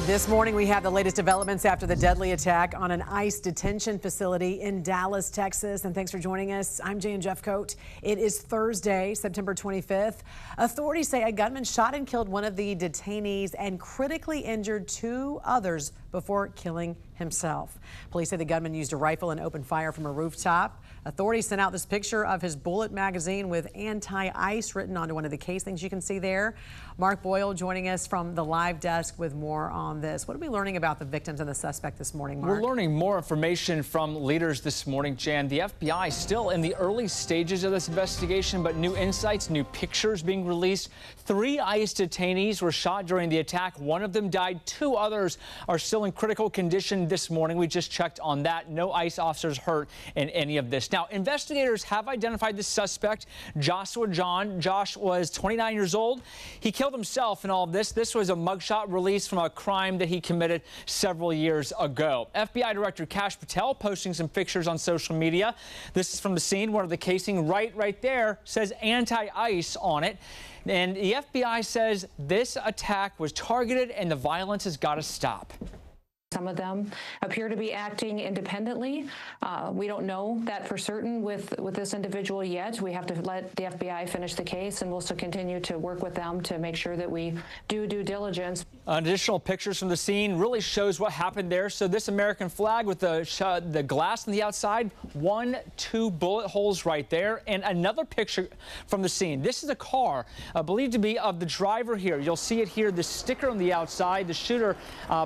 This morning, we have the latest developments after the deadly attack on an ICE detention facility in Dallas, Texas. And thanks for joining us. I'm Jan Jeffcoat. It is Thursday, September 25th. Authorities say a gunman shot and killed one of the detainees and critically injured two others before killing himself. Police say the gunman used a rifle and opened fire from a rooftop. Authorities sent out this picture of his bullet magazine with anti-ICE written onto one of the casings you can see there. Mark Boyle joining us from the live desk with more on this. What are we learning about the victims and the suspect this morning, Mark? We're learning more information from leaders this morning, Jan. The FBI still in the early stages of this investigation, but new insights, new pictures being released. 3 ICE detainees were shot during the attack. One of them died. 2 others are still in critical condition this morning. We just checked on that. No ICE officers hurt in any of this. Now, investigators have identified the suspect, Joshua John. Josh was 29 years old. He killed himself in all of this. This was a mugshot released from a crime that he committed several years ago. FBI Director Kash Patel posting some pictures on social media. This is from the scene. One of the casing right there says anti-ICE on it. And the FBI says this attack was targeted and the violence has got to stop. Some of them appear to be acting independently. We don't know that for certain with this individual yet. We have to let the FBI finish the case, and we'll still continue to work with them to make sure that we do due diligence. Additional pictures from the scene really shows what happened there. So this American flag with the glass on the outside, 2 bullet holes right there, and another picture from the scene. This is a car believed to be of the driver here. You'll see it here, the sticker on the outside. The shooter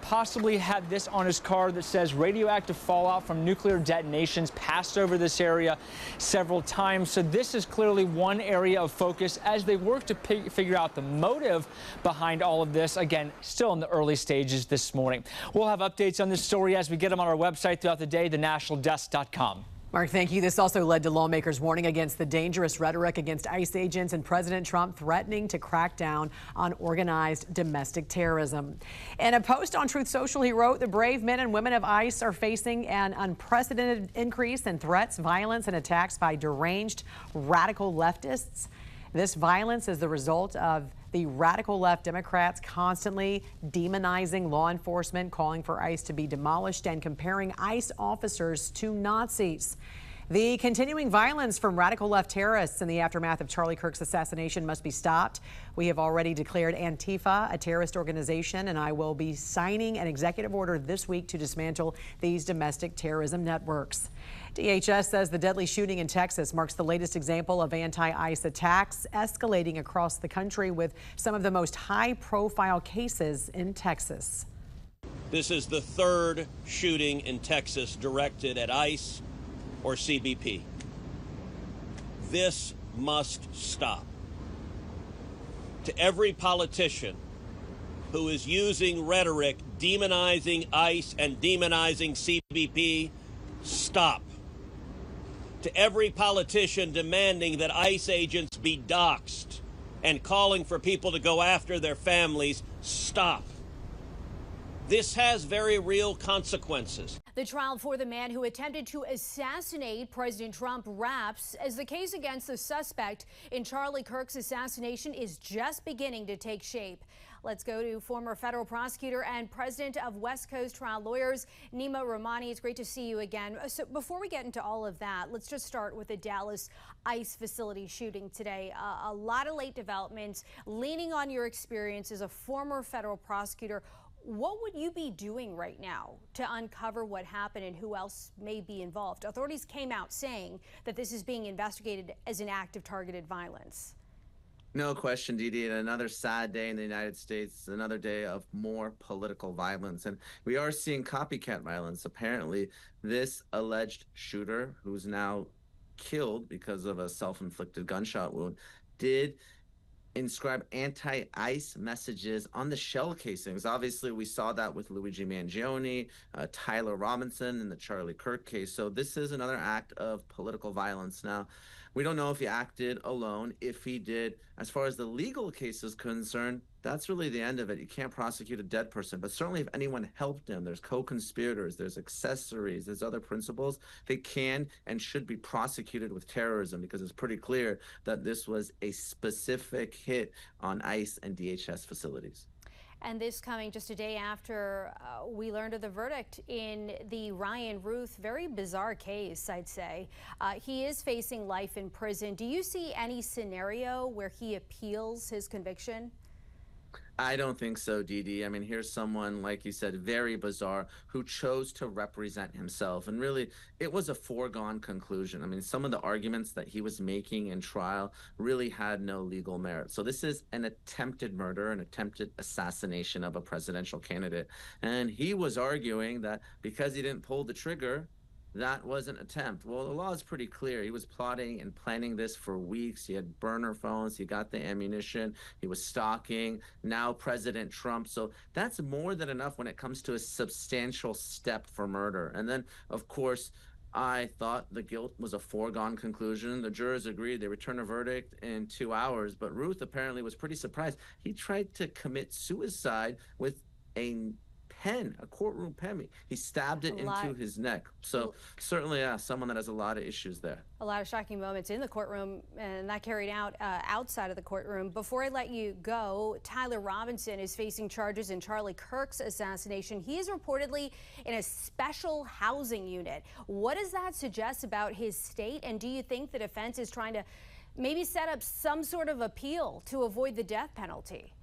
possibly had this on his car that says radioactive fallout from nuclear detonations passed over this area several times. So this is clearly one area of focus as they work to figure out the motive behind all of this. Again, still in the early stages this morning. We'll have updates on this story as we get them on our website throughout the day, thenationaldesk.com. Mark, thank you. This also led to lawmakers warning against the dangerous rhetoric against ICE agents and President Trump threatening to crack down on organized domestic terrorism. In a post on Truth Social, he wrote, "The brave men and women of ICE are facing an unprecedented increase in threats, violence, and attacks by deranged radical leftists. This violence is the result of the radical left Democrats constantly demonizing law enforcement, calling for ICE to be demolished, and comparing ICE officers to Nazis. The continuing violence from radical left terrorists in the aftermath of Charlie Kirk's assassination must be stopped. We have already declared Antifa a terrorist organization, and I will be signing an executive order this week to dismantle these domestic terrorism networks." DHS says the deadly shooting in Texas marks the latest example of anti-ICE attacks escalating across the country, with some of the most high-profile cases in Texas. This is the 3rd shooting in Texas directed at ICE or CBP. This must stop. To every politician who is using rhetoric demonizing ICE and demonizing CBP, stop. To every politician demanding that ICE agents be doxxed and calling for people to go after their families, stop. This has very real consequences. The trial for the man who attempted to assassinate President Trump wraps as the case against the suspect in Charlie Kirk's assassination is just beginning to take shape. Let's go to former federal prosecutor and president of West Coast Trial Lawyers, Nima Rahmani. It's great to see you again. So before we get into all of that, let's just start with the Dallas ICE facility shooting today. A lot of late developments. Leaning on your experience as a former federal prosecutor, what would you be doing right now to uncover what happened and who else may be involved? Authorities came out saying that this is being investigated as an act of targeted violence. No question, Didi. And another sad day in the United States, another day of more political violence. And we are seeing copycat violence. Apparently, this alleged shooter, who's now killed because of a self-inflicted gunshot wound, did inscribe anti-ICE messages on the shell casings. Obviously, we saw that with Luigi Mangione, Tyler Robinson in the Charlie Kirk case. So this is another act of political violence. Now, we don't know if he acted alone. If he did, as far as the legal case is concerned, that's really the end of it. You can't prosecute a dead person. But certainly if anyone helped him, there's co-conspirators, there's accessories, there's other principles, they can and should be prosecuted with terrorism, because it's pretty clear that this was a specific hit on ICE and DHS facilities. And this coming just a day after we learned of the verdict in the Ryan Ruth, very bizarre case, I'd say. He is facing life in prison. Do you see any scenario where he appeals his conviction? I don't think so, Dee Dee. I mean, here's someone, like you said, very bizarre, who chose to represent himself. And really, it was a foregone conclusion. I mean, some of the arguments that he was making in trial really had no legal merit. So this is an attempted murder, an attempted assassination of a presidential candidate. And he was arguing that because he didn't pull the trigger, that was an attempt. Well, the law is pretty clear. He was plotting and planning this for weeks. He had burner phones. He got the ammunition. He was stalking now President Trump. So that's more than enough when it comes to a substantial step for murder. And then, of course, I thought the guilt was a foregone conclusion. The jurors agreed. They returned a verdict in 2 hours. But Ruth apparently was pretty surprised. He tried to commit suicide with a pen, a courtroom pen. He stabbed it into his neck. So certainly, someone that has a lot of issues there. A lot of shocking moments in the courtroom, and that carried out outside of the courtroom. Before I let you go, Tyler Robinson is facing charges in Charlie Kirk's assassination. He is reportedly in a special housing unit. What does that suggest about his state? And do you think the defense is trying to maybe set up some sort of appeal to avoid the death penalty?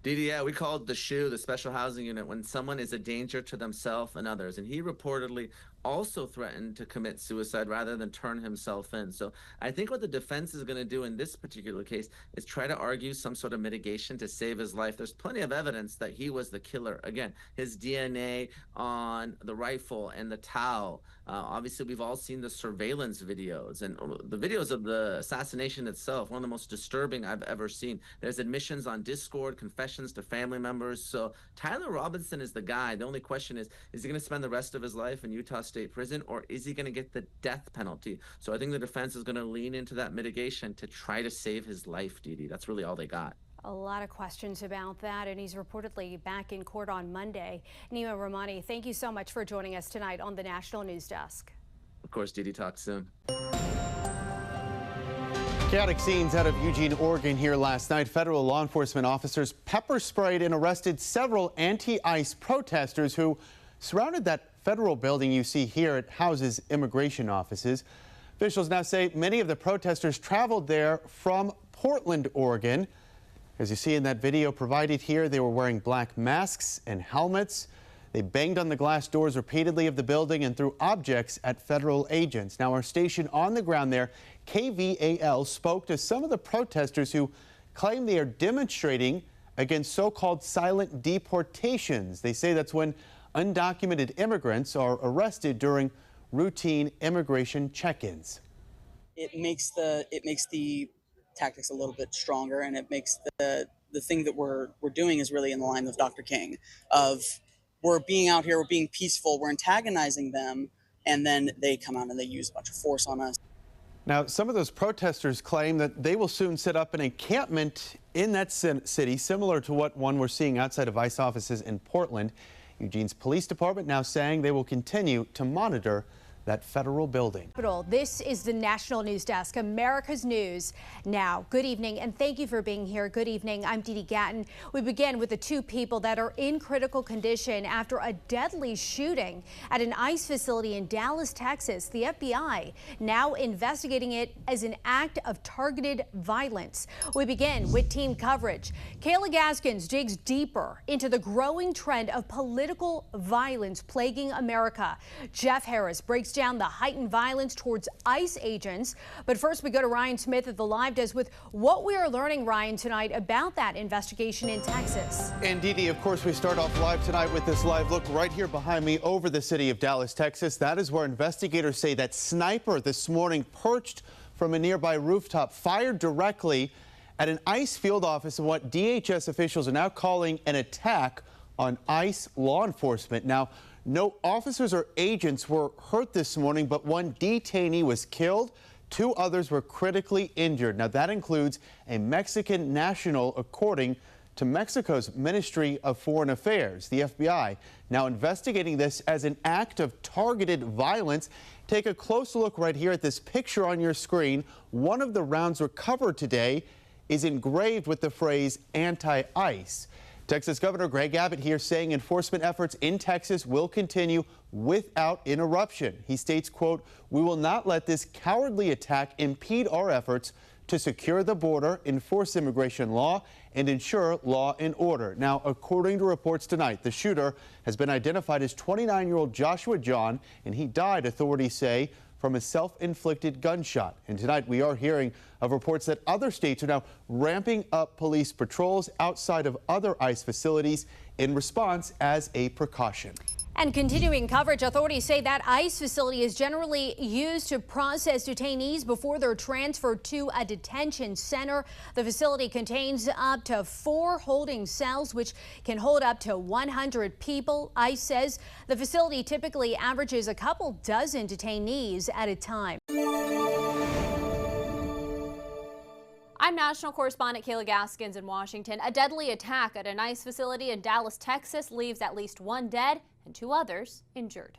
Didi, yeah, we call it the SHU, the special housing unit, when someone is a danger to themselves and others. And he reportedly also threatened to commit suicide rather than turn himself in. So I think what the defense is going to do in this particular case is try to argue some sort of mitigation to save his life. There's plenty of evidence that he was the killer. Again, his DNA on the rifle and the towel. Obviously, we've all seen the surveillance videos and the videos of the assassination itself, one of the most disturbing I've ever seen. There's admissions on Discord, confessions to family members. So Tyler Robinson is the guy. The only question is he going to spend the rest of his life in Utah State Prison, or is he going to get the death penalty? So I think the defense is going to lean into that mitigation to try to save his life, Didi. That's really all they got. A lot of questions about that, and he's reportedly back in court on Monday. Nima Rahmani, thank you so much for joining us tonight on the National News Desk. Of course, Didi, talk soon. Chaotic scenes out of Eugene, Oregon here last night. Federal law enforcement officers pepper sprayed and arrested several anti-ICE protesters who surrounded that federal building you see here. It houses immigration offices. Officials now say many of the protesters traveled there from Portland, Oregon. As you see in that video provided here, they were wearing black masks and helmets. They banged on the glass doors repeatedly of the building and threw objects at federal agents. Now, our station on the ground there, KVAL, spoke to some of the protesters who claim they are demonstrating against so-called silent deportations. They say that's when undocumented immigrants are arrested during routine immigration check-ins. It makes the tactics a little bit stronger, and it makes the thing that we're doing is really in the line with Dr. King of we're being out here, we're being peaceful, we're antagonizing them, and then they come out and they use a bunch of force on us. Now, some of those protesters claim that they will soon set up an encampment in that city, similar to what one we're seeing outside of ICE offices in Portland. Eugene's police department now saying they will continue to monitor that federal building. This is the National News Desk, America's News Now. Good evening, and thank you for being here. Good evening. I'm Dee Dee Gatton. We begin with the two people that are in critical condition after a deadly shooting at an ICE facility in Dallas, Texas. The FBI now investigating it as an act of targeted violence. We begin with team coverage. Kayla Gaskins digs deeper into the growing trend of political violence plaguing America. Jeff Harris breaks down the heightened violence towards ICE agents. But first, we go to Ryan Smith at the Live Desk with what we are learning, Ryan, tonight about that investigation in Texas. And Dee Dee, of course, we start off live tonight with this live look right here behind me over the city of Dallas, Texas. That is where investigators say that sniper this morning perched from a nearby rooftop fired directly at an ICE field office in what DHS officials are now calling an attack on ICE law enforcement. Now, no officers or agents were hurt this morning, but one detainee was killed. Two others were critically injured. Now, that includes a Mexican national, according to Mexico's Ministry of Foreign Affairs. The FBI now investigating this as an act of targeted violence. Take a close look right here at this picture on your screen. One of the rounds recovered today is engraved with the phrase anti-ICE. Texas Governor Greg Abbott here saying enforcement efforts in Texas will continue without interruption. He states, quote, "We will not let this cowardly attack impede our efforts to secure the border, enforce immigration law, and ensure law and order." Now, according to reports tonight, the shooter has been identified as 29-year-old Joshua John, and he died, authorities say, from a self-inflicted gunshot. And tonight we are hearing of reports that other states are now ramping up police patrols outside of other ICE facilities in response as a precaution. And continuing coverage, authorities say that ICE facility is generally used to process detainees before they're transferred to a detention center. The facility contains up to 4 holding cells, which can hold up to 100 people. ICE says the facility typically averages a couple dozen detainees at a time. I'm national correspondent Kayla Gaskins in Washington. A deadly attack at an ICE facility in Dallas, Texas leaves at least 1 dead and 2 others injured.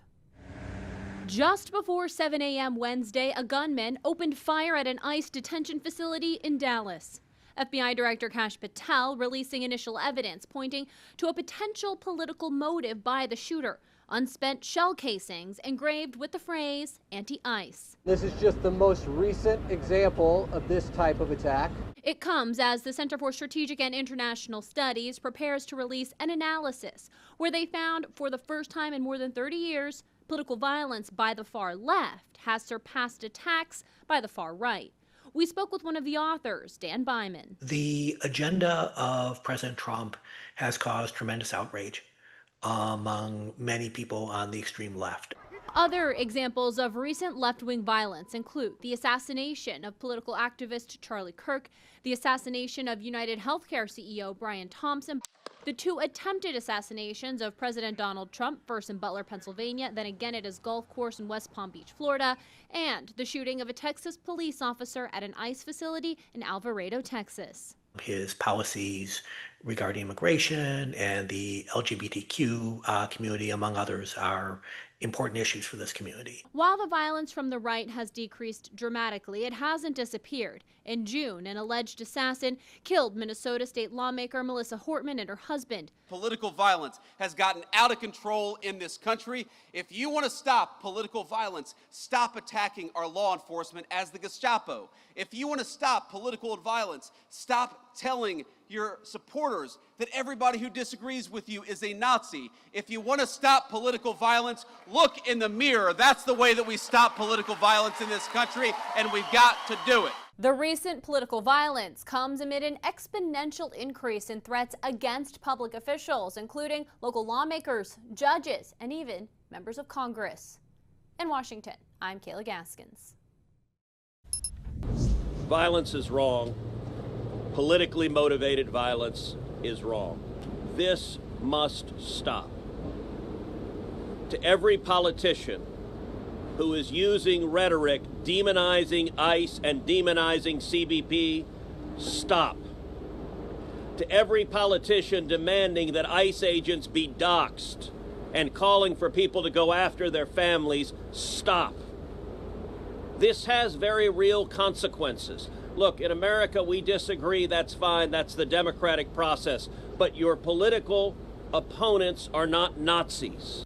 Just before 7 a.m. Wednesday, a gunman opened fire at an ICE detention facility in Dallas. FBI Director Kash Patel releasing initial evidence pointing to a potential political motive by the shooter. Unspent shell casings engraved with the phrase anti-ICE. This is just the most recent example of this type of attack. It comes as the Center for Strategic and International Studies prepares to release an analysis where they found for the first time in more than 30 years, political violence by the far left has surpassed attacks by the far right. We spoke with one of the authors, Dan Byman. The agenda of President Trump has caused tremendous outrage among many people on the extreme left. Other examples of recent left-wing violence include the assassination of political activist Charlie Kirk, the assassination of United Healthcare CEO Brian Thompson, the 2 attempted assassinations of President Donald Trump, first in Butler, Pennsylvania, then again at his golf course in West Palm Beach, Florida, and the shooting of a Texas police officer at an ICE facility in Alvarado, Texas. His policies regarding immigration and the LGBTQ community, among others, are important issues for this community. While the violence from the right has decreased dramatically, it hasn't disappeared. In June, an alleged assassin killed Minnesota state lawmaker Melissa Hortman and her husband. Political violence has gotten out of control in this country. If you want to stop political violence, stop attacking our law enforcement as the Gestapo. If you want to stop political violence, stop telling your supporters that everybody who disagrees with you is a Nazi. If you want to stop political violence, look in the mirror. That's the way that we stop political violence in this country, and we've got to do it. The recent political violence comes amid an exponential increase in threats against public officials, including local lawmakers, judges, and even members of Congress. In Washington, I'm Kayla Gaskins. Violence is wrong. Politically motivated violence is wrong. This must stop. To every politician who is using rhetoric demonizing ICE and demonizing CBP, stop. To every politician demanding that ICE agents be doxxed and calling for people to go after their families, stop. This has very real consequences. Look, in America, we disagree. That's fine. That's the democratic process. But your political opponents are not Nazis.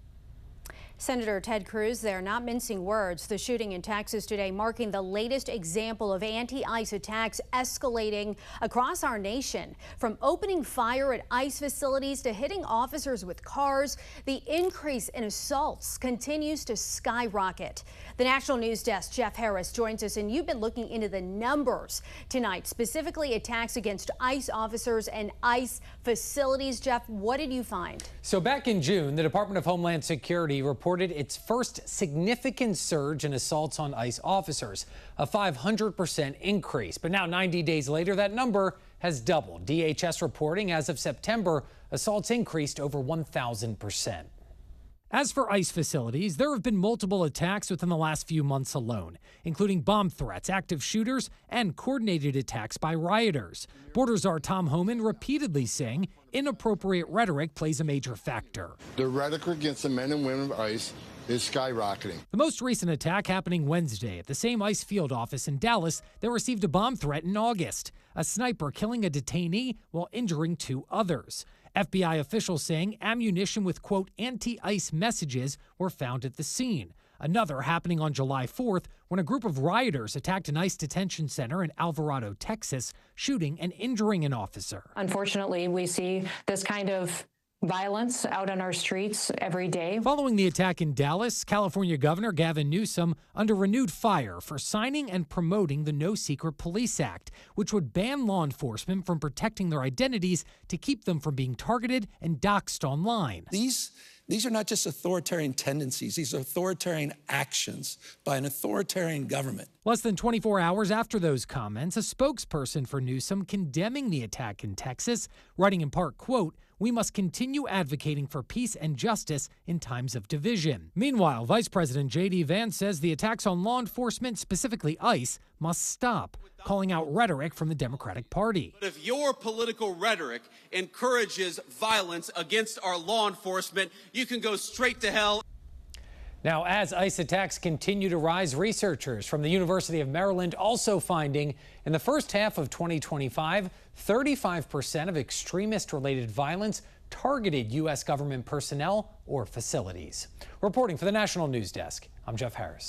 Senator Ted Cruz, they're not mincing words. The shooting in Texas today marking the latest example of anti-ICE attacks escalating across our nation. From opening fire at ICE facilities to hitting officers with cars, the increase in assaults continues to skyrocket. The National News Desk, Jeff Harris, joins us, and you've been looking into the numbers tonight, specifically attacks against ICE officers and ICE facilities. Jeff, what did you find? So back in June, the Department of Homeland Security reported its first significant surge in assaults on ICE officers, a 500% increase. But now 90 days later, that number has doubled. DHS reporting as of September, assaults increased over 1,000%. As for ICE facilities, there have been multiple attacks within the last few months alone, including bomb threats, active shooters, and coordinated attacks by rioters. Border Czar Tom Homan repeatedly saying inappropriate rhetoric plays a major factor. The rhetoric against the men and women of ICE is skyrocketing. The most recent attack happening Wednesday at the same ICE field office in Dallas that received a bomb threat in August. A sniper killing a detainee while injuring 2 others. FBI officials saying ammunition with, quote, anti-ICE messages were found at the scene. Another happening on July 4th when a group of rioters attacked an ICE detention center in Alvarado, Texas, shooting and injuring an officer. Unfortunately, we see this kind of violence out on our streets every day. Following the attack in Dallas, California Governor Gavin Newsom under renewed fire for signing and promoting the No Secret Police Act, which would ban law enforcement from protecting their identities to keep them from being targeted and doxxed online. These are not just authoritarian tendencies. These are authoritarian actions by an authoritarian government. Less than 24 hours after those comments, a spokesperson for Newsom condemning the attack in Texas, writing in part, quote, "We must continue advocating for peace and justice in times of division." Meanwhile, Vice President J.D. Vance says the attacks on law enforcement, specifically ICE, must stop, calling out rhetoric from the Democratic Party. But if your political rhetoric encourages violence against our law enforcement, you can go straight to hell. Now, as ICE attacks continue to rise, researchers from the University of Maryland also finding in the first half of 2025, 35% of extremist-related violence targeted U.S. government personnel or facilities. Reporting for the National News Desk, I'm Jeff Harris.